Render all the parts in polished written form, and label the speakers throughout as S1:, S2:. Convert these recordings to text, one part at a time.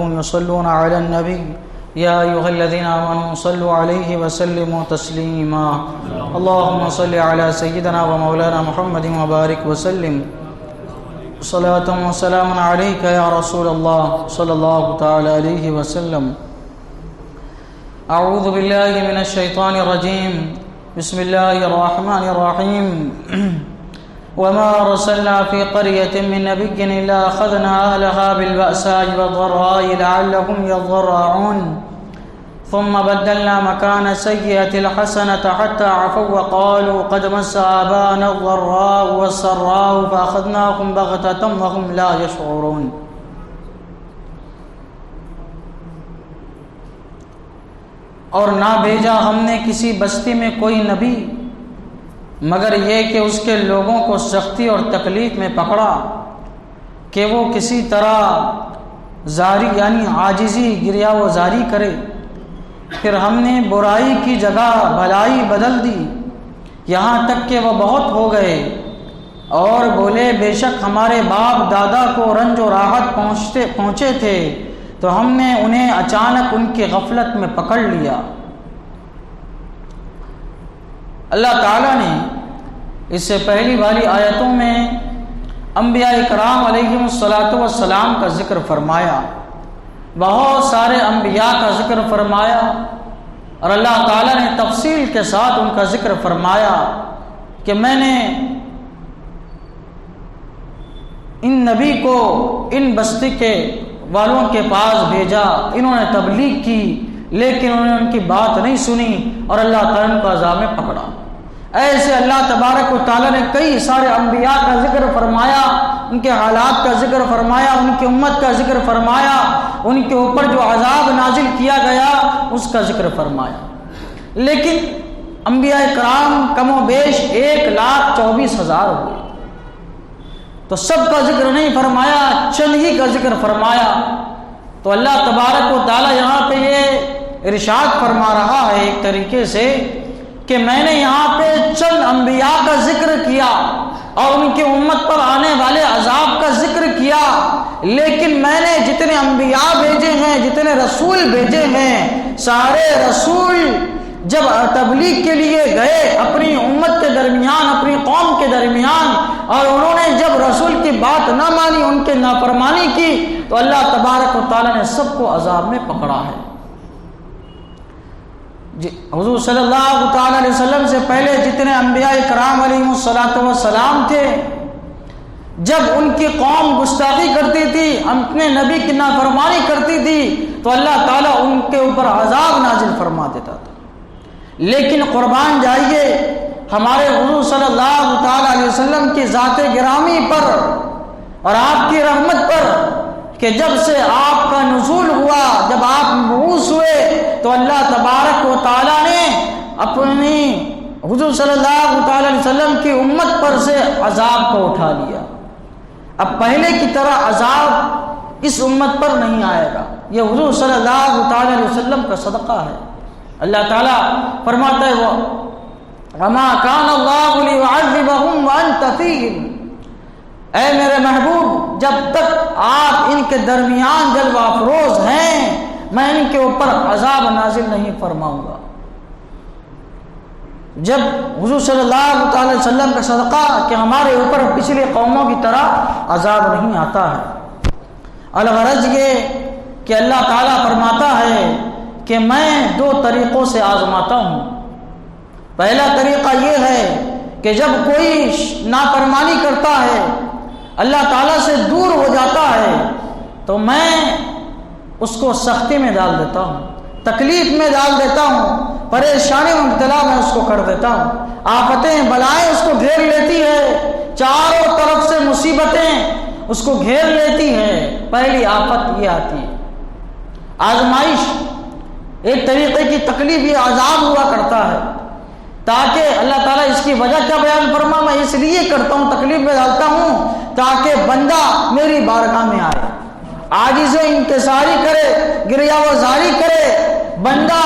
S1: وملائكته يصلون على النبي يا أيها الذين آمنوا صلوا عليه وسلموا تسليما اللهم صل على سيدنا ومولانا محمد وبارك وسلم صلاة وسلام عليك يا رسول الله صلى الله تعالى عليه وسلم. أعوذ بالله من الشيطان الرجيم. بسم الله الرحمن الرحيم. وما أرسلنا في قرية من نبي إلا أخذنا أهلها بالبأساء والضراء لعلهم يضرعون ثم بدلنا مكان السيئة الحسنة حتى عفوا وقالوا قد مس آباءنا الضراء والسراء فأخذناهم بغتة وهم لا يشعرون. اور نہ بھیجا ہم نے کسی بستی میں کوئی نبی مگر یہ کہ اس کے لوگوں کو سختی اور تکلیف میں پکڑا کہ وہ کسی طرح زاری یعنی عاجزی گریہ و زاری کرے. پھر ہم نے برائی کی جگہ بھلائی بدل دی یہاں تک کہ وہ بہت ہو گئے اور بولے بے شک ہمارے باپ دادا کو رنج و راحت پہنچے تھے تو ہم نے انہیں اچانک ان کی غفلت میں پکڑ لیا. اللہ تعالیٰ نے اس سے پہلی والی آیتوں میں انبیاء کرام علیہم الصلاۃ والسلام کا ذکر فرمایا، بہت سارے انبیاء کا ذکر فرمایا اور اللہ تعالیٰ نے تفصیل کے ساتھ ان کا ذکر فرمایا کہ میں نے ان نبی کو ان بستی کے والوں کے پاس بھیجا، انہوں نے تبلیغ کی لیکن انہوں نے ان کی بات نہیں سنی اور اللہ تعالیٰ نے ان کو عذاب میں پکڑا. ایسے اللہ تبارک و تعالیٰ نے کئی سارے انبیاء کا ذکر فرمایا، ان کے حالات کا ذکر فرمایا، ان کی امت کا ذکر فرمایا، ان کے اوپر جو عذاب نازل کیا گیا اس کا ذکر فرمایا. لیکن انبیاء کرام کم و بیش 1,24,000 ہوئے تو سب کا ذکر نہیں فرمایا، چند ہی کا ذکر فرمایا. تو اللہ تبارک و تعالیٰ یہاں پہ یہ ارشاد فرما رہا ہے ایک طریقے سے کہ میں نے یہاں پہ چند انبیاء کا ذکر کیا اور ان کی امت پر آنے والے عذاب کا ذکر کیا، لیکن میں نے جتنے انبیاء بھیجے ہیں، جتنے رسول بھیجے ہیں، سارے رسول جب تبلیغ کے لیے گئے اپنی امت کے درمیان، اپنی قوم کے درمیان، اور انہوں نے جب رسول کی بات نہ مانی، ان کے نافرمانی کی، تو اللہ تبارک و تعالیٰ نے سب کو عذاب میں پکڑا ہے. حضور صلی اللہ تعالیٰ علیہ وسلم سے پہلے جتنے انبیاء کرام علیہ الصلاۃ والسلام تھے، جب ان کی قوم گستاخی کرتی تھی، اپنے نبی کی نافرمانی کرتی تھی، تو اللہ تعالیٰ ان کے اوپر عذاب نازل فرما دیتا تھا. لیکن قربان جائیے ہمارے حضور صلی اللہ تعالیٰ علیہ وسلم کی ذات گرامی پر اور آپ کی رحمت پر کہ جب سے آپ کا نزول ہوا، جب آپ مبعوث ہوئے، تو اللہ تبارک و تعالیٰ نے اپنی حضور صلی اللہ تعالیٰ علیہ وسلم کی امت پر سے عذاب کو اٹھا لیا. اب پہلے کی طرح عذاب اس امت پر نہیں آئے گا. یہ حضور صلی اللہ تعالیٰ علیہ وسلم کا صدقہ ہے. اللہ تعالیٰ فرماتا ہے وَمَا كَانَ اللَّهُ لِيُعَذِّبَهُمْ وَأَنْتَ فِيهِمْ، اے میرے محبوب جب تک آپ ان کے درمیان جلوہ افروز ہیں میں ان کے اوپر عذاب نازل نہیں فرماؤں گا. جب حضور صلی اللہ تعالی علیہ وسلم کا صدقہ کہ ہمارے اوپر پچھلی قوموں کی طرح عذاب نہیں آتا ہے. الغرض یہ کہ اللہ تعالیٰ فرماتا ہے کہ میں 2 طریقوں سے آزماتا ہوں. پہلا طریقہ یہ ہے کہ جب کوئی نافرمانی کرتا ہے، اللہ تعالیٰ سے دور ہو جاتا ہے، تو میں اس کو سختی میں ڈال دیتا ہوں، تکلیف میں ڈال دیتا ہوں، پریشانی میں مبتلا میں اس کو کر دیتا ہوں. آفتیں بلائیں اس کو گھیر لیتی ہے، چاروں طرف سے مصیبتیں اس کو گھیر لیتی ہیں. پہلی آفت یہ آتی ہے آزمائش، ایک طریقے کی تکلیف، یہ عذاب ہوا کرتا ہے. تاکہ اللہ تعالیٰ اس کی وجہ کیا بیان فرما، میں اس لیے کرتا ہوں، تکلیف میں ڈالتا ہوں تاکہ بندہ میری بارگاہ میں آئے، عاجز انکساری کرے، گریہ و زاری کرے، بندہ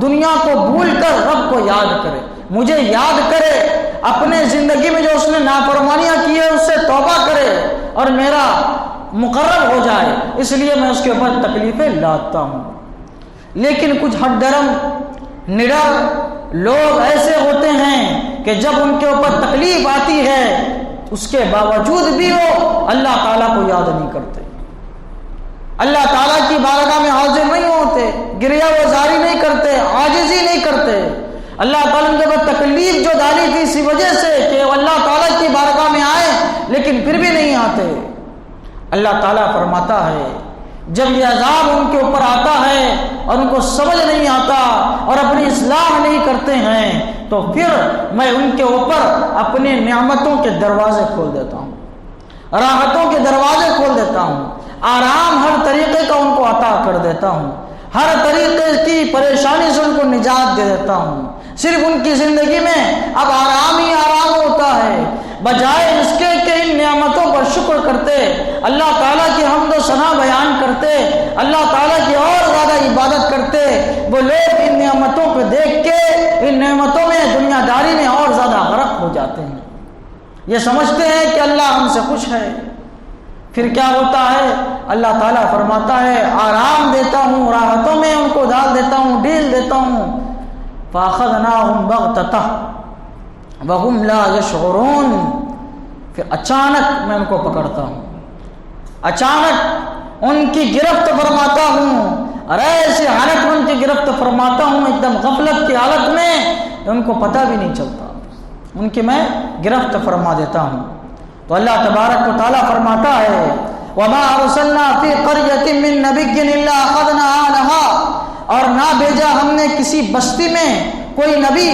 S1: دنیا کو بھول کر رب کو یاد کرے، مجھے یاد کرے، اپنے زندگی میں جو اس نے نافرمانیاں کی ہے اس سے توبہ کرے اور میرا مقرب ہو جائے، اس لیے میں اس کے اوپر تکلیفیں لاتا ہوں۔ لیکن کچھ ہٹ درم نڈر لوگ ایسے ہوتے ہیں کہ جب ان کے اوپر تکلیف آتی ہے اس کے باوجود بھی وہ اللہ تعالیٰ کو یاد نہیں کرتے، اللہ تعالیٰ کی بارگاہ میں حاضر نہیں ہوتے، گریہ وزاری نہیں کرتے، عاجزی نہیں کرتے۔ اللہ تعالیٰ نے جب تکلیف جو ڈالی تھی اسی وجہ سے کہ وہ اللہ تعالیٰ کی بارگاہ میں آئے لیکن پھر بھی نہیں آتے۔ اللہ تعالیٰ فرماتا ہے جب یہ عذاب ان کے اوپر آتا ہے اور ان کو سمجھ نہیں آتا اور اپنی اصلاح نہیں کرتے ہیں تو پھر میں ان کے اوپر اپنی نعمتوں کے دروازے کھول دیتا ہوں، راحتوں کے دروازے کھول دیتا ہوں، آرام ہر طریقے کا ان کو عطا کر دیتا ہوں، ہر طریقے کی پریشانی سے ان کو نجات دے دیتا ہوں۔ صرف ان کی زندگی میں اب آرام ہی آرام ہوتا ہے، بجائے اس کے کہ ان نعمتوں پر شکر کرتے، اللہ تعالیٰ کی حمد و ثنا بیان کرتے، اللہ تعالیٰ کی اور زیادہ عبادت کرتے، وہ لوگ ان نعمتوں کو دیکھ کے ان نعمتوں میں دنیا داری میں اور زیادہ غرق ہو جاتے ہیں۔ یہ سمجھتے ہیں کہ اللہ ہم سے خوش ہے، پھر کیا ہوتا ہے؟ اللہ تعالیٰ فرماتا ہے آرام دیتا ہوں، راحتوں میں ان کو ڈال دیتا ہوں، ڈھیل دیتا ہوں۔ فَأَخَذْنَاهُمْ بَغْتَةً وَهُمْ لَا يَشْعُرُونَ، پھر اچانک میں ان کو پکڑتا ہوں، اچانک ان کی گرفت فرماتا ہوں، اور ایسے حالت میں ان کی گرفت فرماتا ہوں ایک دم غفلت کی حالت میں ان کو پتہ بھی نہیں چلتا، ان کی میں گرفت فرما دیتا ہوں۔ تو اللہ تبارک و تعالیٰ فرماتا ہے وَمَا أَرْسَلْنَا فِي قَرْيَةٍ مِّن نَبِيٍّ إِلَّا أَخَذْنَا أَهْلَهَا، اور نہ بھیجا ہم نے کسی بستی میں کوئی نبی،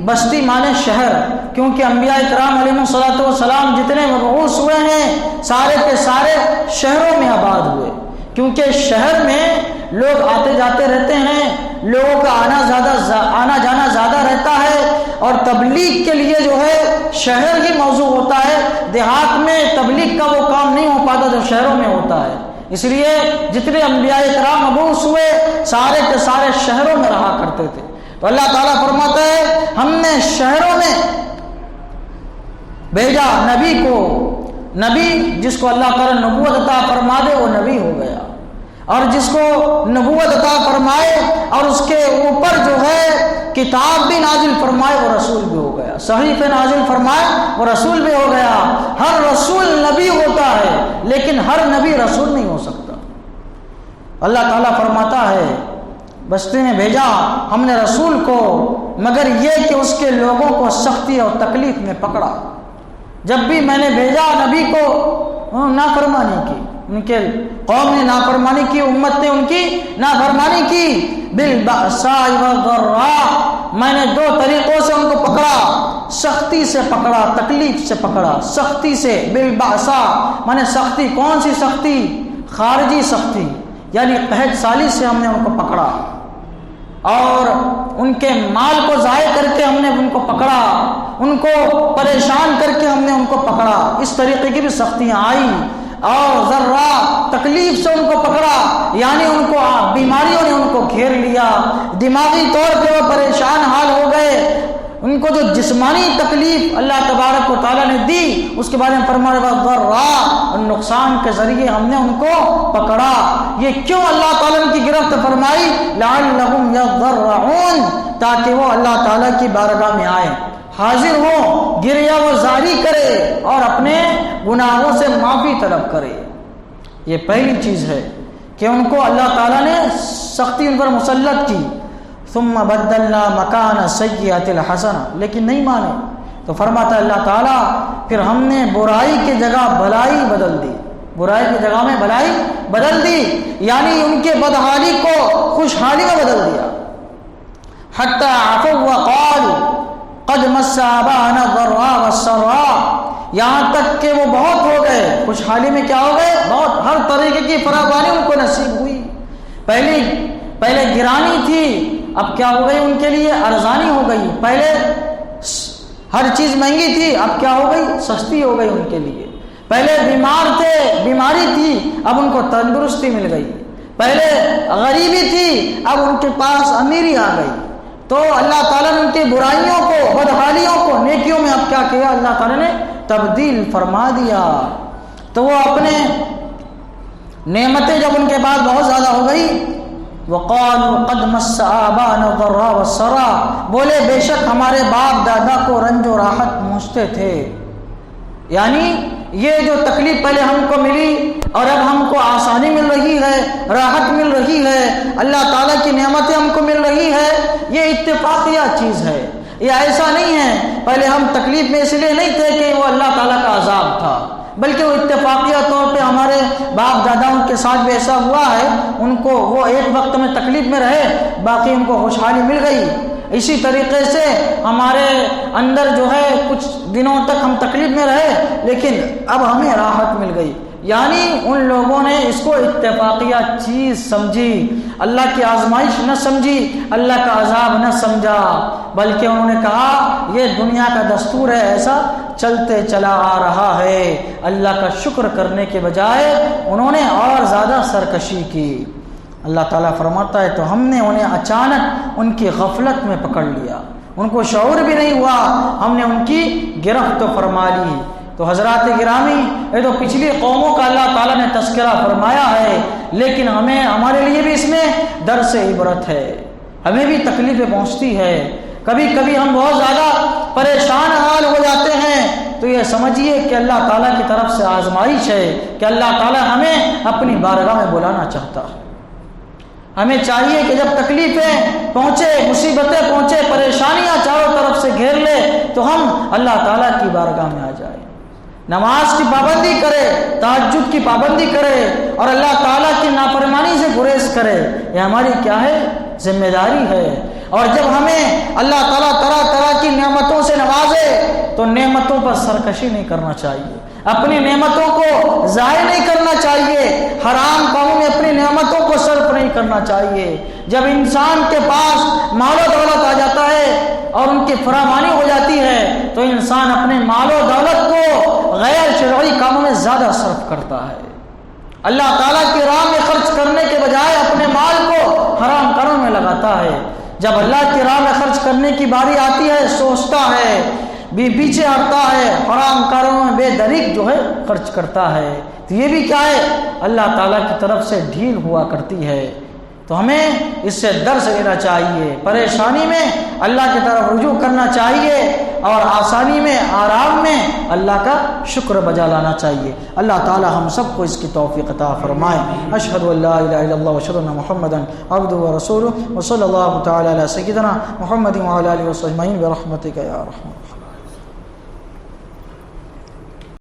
S1: بستی مانے شہر، کیونکہ انبیاء کرام علیہ الصلوۃ والسلام جتنے مبعوث ہوئے ہیں سارے کے سارے شہروں میں آباد ہوئے، کیونکہ شہر میں لوگ آتے جاتے رہتے ہیں، لوگوں کا آنا جانا زیادہ رہتا ہے، اور تبلیغ کے لیے جو ہے شہر ہی موضوع ہوتا ہے، دیہات میں تبلیغ کا وہ کام نہیں ہو پاتا جو شہروں میں ہوتا ہے۔ اس لیے جتنے انبیاء کرام مبعوث ہوئے سارے کے سارے شہروں میں رہا کرتے تھے۔ تو اللہ تعالیٰ فرماتا ہے ہم نے شہروں میں بھیجا نبی کو، نبی جس کو اللہ تعالیٰ نبوت عطا فرما دے وہ نبی ہو گیا، اور جس کو نبوت عطا فرمائے اور اس کے اوپر جو ہے کتاب بھی نازل فرمائے وہ رسول بھی ہو گیا، صحیفے نازل فرمائے وہ رسول بھی ہو گیا۔ ہر رسول نبی ہوتا ہے لیکن ہر نبی رسول نہیں ہو سکتا۔ اللہ تعالیٰ فرماتا ہے بستی میں بھیجا ہم نے رسول کو، مگر یہ کہ اس کے لوگوں کو سختی اور تکلیف میں پکڑا۔ جب بھی میں نے بھیجا نبی کو نافرمانی کی، ان کے قوم نے نافرمانی کی، امت نے ان کی نافرمانی کی۔ بالبأساء والضراء، میں نے دو طریقوں سے ان کو پکڑا، سختی سے پکڑا، تکلیف سے پکڑا، سختی سے۔ بالبأساء مانے سختی، کون سی سختی؟ خارجی سختی، یعنی قحط سالی سے ہم نے ان کو پکڑا، اور ان کے مال کو ضائع کر کے ہم نے ان کو پکڑا، ان کو پریشان کر کے ہم نے ان کو پکڑا، اس طریقے کی بھی سختیاں آئی۔ اور ذرا تکلیف سے ان کو پکڑا، یعنی ان کو بیماریوں نے ان کو گھیر لیا، دماغی طور پہ وہ پریشان حال ہو گئے، ان کو جو جسمانی تکلیف اللہ تبارک و تعالیٰ نے دی اس کے بارے میں فرمایا ذرا نقصان کے ذریعے ہم نے ان کو پکڑا۔ یہ کیوں اللہ تعالیٰ نے کی گرفت فرمائی؟ لعلہم یضرعون، تاکہ وہ اللہ تعالیٰ کی بارگاہ میں آئے، حاضر ہو، گریہ و زاری کرے اور اپنے گناہوں سے معافی طلب کرے۔ یہ پہلی چیز ہے کہ ان کو اللہ تعالیٰ نے سختی ان پر مسلط کی۔ ثم بدلنا مکان السیئۃ الحسنہ، لیکن نہیں مانے تو فرماتا اللہ تعالیٰ پھر ہم نے برائی کی جگہ بھلائی بدل دی، برائی کی جگہ میں بھلائی بدل دی، یعنی ان کے بدحالی کو خوشحالی میں بدل دیا۔ حتی عفوا وقالوا قد مس آباءنا الضراء والسراء، یہاں تک کہ وہ بہت ہو گئے، خوشحالی میں کیا ہو گئے؟ بہت، ہر طریقے کی فراوانی ان کو نصیب ہوئی۔ پہلے گرانی تھی، اب کیا ہو گئی ان کے لیے؟ ارزانی ہو گئی۔ پہلے ہر چیز مہنگی تھی، اب کیا ہو گئی؟ سستی ہو گئی ان کے لیے۔ پہلے بیمار تھے، بیماری تھی، اب ان کو تندرستی مل گئی۔ پہلے غریبی تھی، اب ان کے پاس امیری آ گئی۔ تو اللہ تعالیٰ نے ان کی برائیوں کو، بدحالیوں کو نیکیوں میں اب کیا کیا؟ اللہ تعالیٰ نے تبدیل فرما دیا۔ تو وہ اپنے نعمتیں جب ان کے پاس بہت زیادہ ہو گئی، وقالوا قد مس آباءنا الضراء والسراء، بولے بے شک ہمارے باپ دادا کو رنج و راحت پہنچتے تھے، یعنی یہ جو تکلیف پہلے ہم کو ملی اور اب ہم کو آسانی مل رہی ہے، راحت مل رہی ہے، اللہ تعالیٰ کی نعمتیں ہم کو مل رہی ہے، یہ اتفاقیہ چیز ہے، یہ ایسا نہیں ہے پہلے ہم تکلیف میں اس لیے نہیں تھے کہ وہ اللہ تعالیٰ کا عذاب تھا، بلکہ وہ اتفاقیہ طور پہ ہمارے باپ داداؤں کے ساتھ بھی ایسا ہوا ہے، ان کو وہ ایک وقت میں تکلیف میں رہے، باقی ان کو خوشحالی مل گئی۔ اسی طریقے سے ہمارے اندر جو ہے کچھ دنوں تک ہم تکلیف میں رہے، لیکن اب ہمیں راحت مل گئی، یعنی ان لوگوں نے اس کو اتفاقیہ چیز سمجھی، اللہ کی آزمائش نہ سمجھی، اللہ کا عذاب نہ سمجھا، بلکہ انہوں نے کہا یہ دنیا کا دستور ہے، ایسا چلتے چلا آ رہا ہے۔ اللہ کا شکر کرنے کے بجائے انہوں نے اور زیادہ سرکشی کی۔ اللہ تعالیٰ فرماتا ہے تو ہم نے انہیں اچانک ان کی غفلت میں پکڑ لیا، ان کو شعور بھی نہیں ہوا، ہم نے ان کی گرفت فرما لی۔ تو حضرات گرامی، یہ تو پچھلی قوموں کا اللہ تعالیٰ نے تذکرہ فرمایا ہے، لیکن ہمارے لیے بھی اس میں درس عبرت ہے، ہمیں بھی تکلیفیں پہنچتی ہے، کبھی کبھی ہم بہت زیادہ پریشان حال ہو جاتے ہیں، تو یہ سمجھیے کہ اللہ تعالیٰ کی طرف سے آزمائش ہے کہ اللہ تعالیٰ ہمیں اپنی بارگاہ میں بلانا چاہتا ہے۔ ہمیں چاہیے کہ جب تکلیفیں پہنچے، مصیبتیں پہنچے، پریشانیاں چاروں طرف سے گھیر لے، تو ہم اللہ تعالیٰ کی بارگاہ میں آ جائیں، نماز کی پابندی کرے، تہجد کی پابندی کرے اور اللہ تعالیٰ کی نافرمانی سے گریز کرے، یہ ہماری کیا ہے؟ ذمہ داری ہے۔ اور جب ہمیں اللہ تعالیٰ طرح طرح کی نعمتوں سے نوازے تو نعمتوں پر سرکشی نہیں کرنا چاہیے، اپنی نعمتوں کو ضائع نہیں کرنا چاہیے، حرام کاموں میں اپنی نعمتوں کو صرف نہیں کرنا چاہیے۔ جب انسان کے پاس مال و دولت آ جاتا ہے اور ان کی فراوانی ہو جاتی ہے تو انسان اپنے مال و دولت کو غیر شرعی کاموں میں زیادہ صرف کرتا ہے، اللہ تعالیٰ کی راہ میں خرچ کرنے کے بجائے اپنے مال کو حرام کاموں میں لگاتا ہے۔ جب اللہ کی راہ میں خرچ کرنے کی باری آتی ہے سوچتا ہے، پیچھے ہٹتا ہے، حرام کاروں میں بے دریغ جو ہے خرچ کرتا ہے، تو یہ بھی کیا ہے؟ اللہ تعالیٰ کی طرف سے ڈھیل ہوا کرتی ہے۔ تو ہمیں اس سے درس لینا چاہیے، پریشانی میں اللہ کی طرف رجوع کرنا چاہیے اور آسانی میں، آرام میں اللہ کا شکر بجا لانا چاہیے۔ اللہ تعالی ہم سب کو اس کی توفیق عطا فرمائے۔ اشہد ان لا الہ الا اللہ واشہد ان محمدا عبدہ ورسولہ، وصلی اللہ تعالی علی سیدنا محمد وعلی آلہ وصحبہ اجمعین برحمتک یا ارحم۔